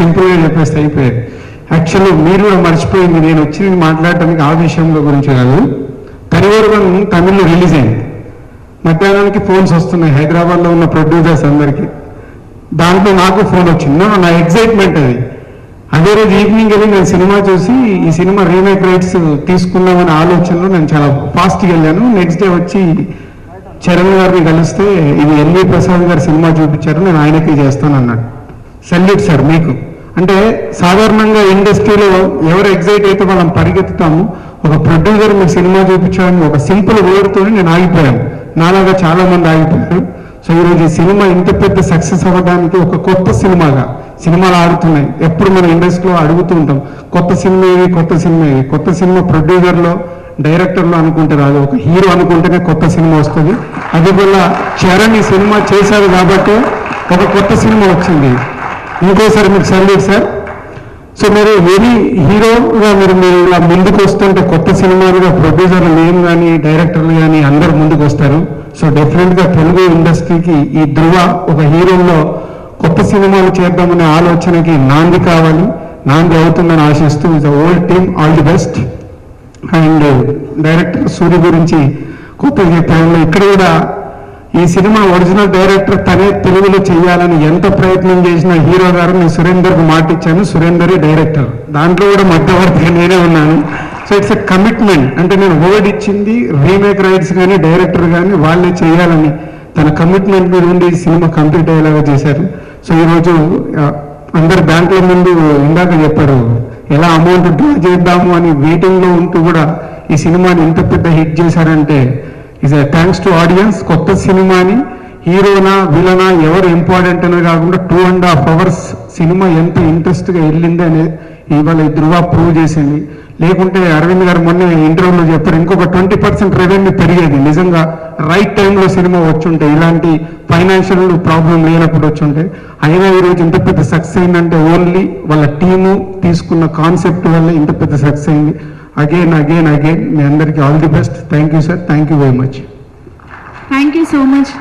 సింపుల్గా చెప్పేస్తే అయిపోయేది. యాక్చువల్లీ మీరు కూడా మర్చిపోయింది, నేను వచ్చి మాట్లాడటానికి ఆ విషయంలో గురించి కాదు. తనివర్గం తమిళ్లో రిలీజ్ అయింది. మధ్యాహ్నానికి ఫోన్స్ వస్తున్నాయి హైదరాబాద్లో ఉన్న ప్రొడ్యూసర్స్ అందరికీ. దాంట్లో నాకు ఫోన్ వచ్చింది. నా ఎగ్జైట్మెంట్ అది. అదే రోజు ఈవినింగ్ వెళ్ళి నేను సినిమా చూసి ఈ సినిమా రీమేక్ రైట్స్ తీసుకుందామనే ఆలోచనలో నేను చాలా ఫాస్ట్గా వెళ్ళాను. నెక్స్ట్ డే వచ్చి చరణ్ గారిని కలిస్తే ఇది ఎల్వి ప్రసాద్ గారి సినిమా చూపించారు, నేను ఆయనకి చేస్తాను అన్నాడు. సల్యూట్ సార్ మీకు. అంటే సాధారణంగా ఇండస్ట్రీలో ఎవరు ఎగ్జైట్ అయితే మనం పరిగెత్తుతాము. ఒక ప్రొడ్యూసర్ మీకు సినిమా చూపించడానికి ఒక సింపుల్ వర్డ్తో నేను ఆగిపోయాను. నాలాగా చాలా మంది ఆగిపోయారు. సో ఈరోజు ఈ సినిమా ఇంత పెద్ద సక్సెస్ అవ్వడానికి ఒక కొత్త సినిమాగా సినిమాలు ఆడుతున్నాయి. ఎప్పుడు మన ఇండస్ట్రీలో అడుగుతూ ఉంటాం, కొత్త సినిమా ఏవి, కొత్త సినిమా ఏవి. కొత్త సినిమా ప్రొడ్యూసర్లో డైరెక్టర్లో అనుకుంటే రాదు, ఒక హీరో అనుకుంటేనే కొత్త సినిమా వస్తుంది. అది కూడా చరణ్ ఈ సినిమా చేశారు కాబట్టి ఒక కొత్త సినిమా వచ్చింది. ఇంకోసారి మీకు సల్యూట్ సార్. సో మీరు ఏది హీరోగా మీరు ఇలా ముందుకు వస్తుంటే కొత్త సినిమాలుగా ప్రొడ్యూసర్లు నేను కానీ డైరెక్టర్లు కానీ అందరు ముందుకు వస్తారు. సో డెఫినెట్గా తెలుగు ఇండస్ట్రీకి ఈ ధృవ ఒక హీరోల్లో కొత్త సినిమాలు చేద్దామనే ఆలోచనకి నాంది కావాలి, నాంది అవుతుందని ఆశిస్తూ his whole team all the best. And director Surya గురించి కొత్తగా చెప్పడంలో ఇక్కడ కూడా ఈ సినిమా ఒరిజినల్ డైరెక్టర్ తనే తెలుగులో చేయాలని ఎంత ప్రయత్నం చేసినా హీరో గారు నేను సురేందర్కు మాట ఇచ్చాను, సురేందరే డైరెక్టర్. దాంట్లో కూడా మధ్యవర్తిగా నేనే ఉన్నాను. So it's a commitment. అంటే నేను వర్డ్ ఇచ్చింది రీమేక్ రైట్స్ కానీ డైరెక్టర్ కానీ వాళ్ళే చేయాలని తన కమిట్మెంట్ మీద ఉండి ఈ సినిమా కంప్లీట్ అయ్యేలాగా చేశారు. సో ఈరోజు అందరు బ్యాంకుల ముందు ఇందాక చెప్పారు ఎలా అమౌంట్ డ్రా చేద్దాము అని వెయిటింగ్లో ఉంటూ కూడా ఈ సినిమాని ఇంత పెద్ద హిట్ చేశారంటే ఇస్ థ్యాంక్స్ టు ఆడియన్స్. కొత్త సినిమాని హీరోనా విలనా ఎవరు ఇంపార్టెంట్ అనేది కాకుండా 2.5 hours సినిమా ఎంత ఇంట్రెస్ట్గా వెళ్ళింది అనేది ఇవాళ ఈ ధృవ ప్రూవ్ చేసింది. లేకుంటే అరవింద్ గారు మొన్న ఇంటర్వ్యూలో చెప్పారు ఇంకొక 20% రెవెన్యూ పెరిగేది. నిజంగా రైట్ టైంలో సినిమా వచ్చుంటే, ఇలాంటి ఫైనాన్షియల్ ప్రాబ్లం లేనప్పుడు వచ్చుంటే. అయినా ఈరోజు ఇంత పెద్ద సక్సెస్ అయిందంటే ఓన్లీ వాళ్ళ టీము తీసుకున్న కాన్సెప్ట్ వల్ల ఇంత పెద్ద సక్సెస్ అయింది. అగైన్ మీ అందరికీ all the best. Thank you sir. Thank you very much. Thank you so much.